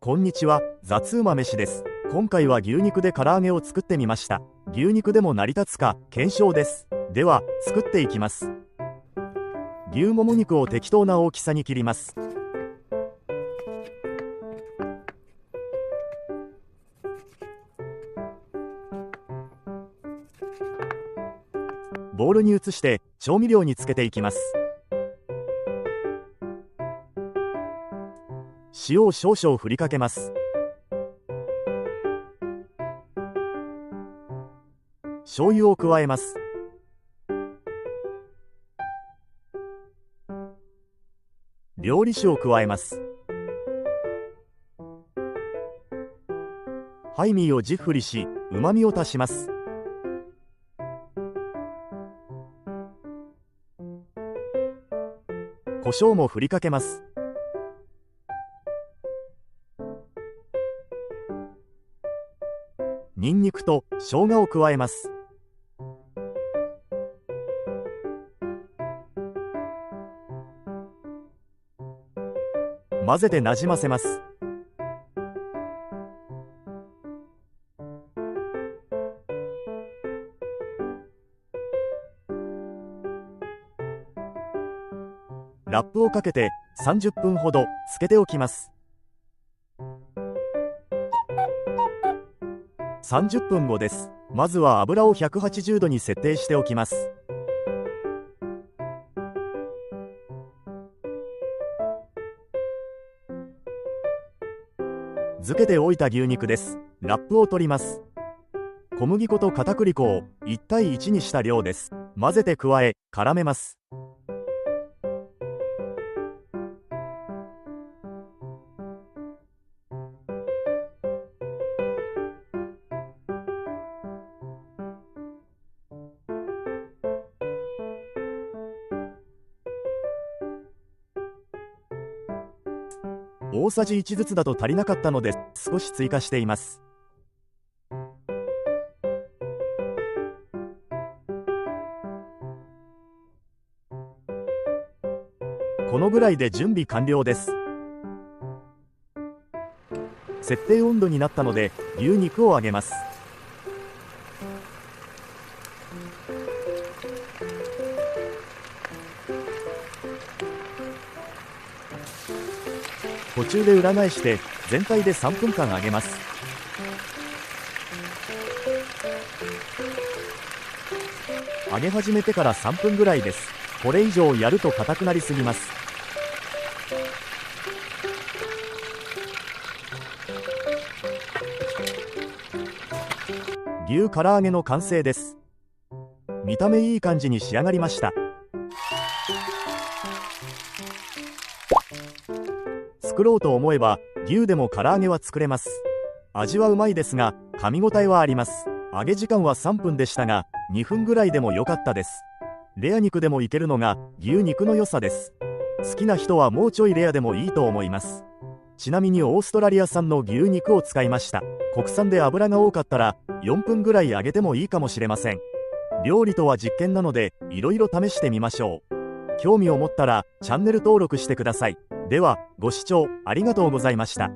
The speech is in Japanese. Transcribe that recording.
こんにちは、雑馬飯です。今回は牛肉で唐揚げを作ってみました。牛肉でも成り立つか検証です。では、作っていきます。牛もも肉を適当な大きさに切ります。ボウルに移して調味料につけていきます。塩を少々振りかけます。醤油を加えます。料理酒を加えます。ハイミーを10振りし、うまみを足します。胡椒も振りかけます。ニンニクと生姜を加えます。混ぜてなじませます。ラップをかけて30分ほどつけておきます。30分後です。まずは油を180度に設定しておきます。漬けておいた牛肉です。ラップを取ります。小麦粉と片栗粉を1対1にした量です。混ぜて加え絡めます。大さじ1ずつだと足りなかったので少し追加しています。このぐらいで準備完了です。設定温度になったので牛肉を揚げます。途中で裏返して全体で3分間揚げます。揚げ始めてから3分ぐらいです。これ以上やると硬くなりすぎます。牛唐揚げの完成です。見た目いい感じに仕上がりました。作ろうと思えば牛でも唐揚げは作れます。味はうまいですが噛み応えはあります。揚げ時間は3分でしたが2分ぐらいでも良かったです。レア肉でもいけるのが牛肉の良さです。好きな人はもうちょいレアでもいいと思います。ちなみにオーストラリア産の牛肉を使いました。国産で油が多かったら4分ぐらい揚げてもいいかもしれません。料理とは実験なのでいろいろ試してみましょう。興味を持ったらチャンネル登録してください。ではご視聴ありがとうございました。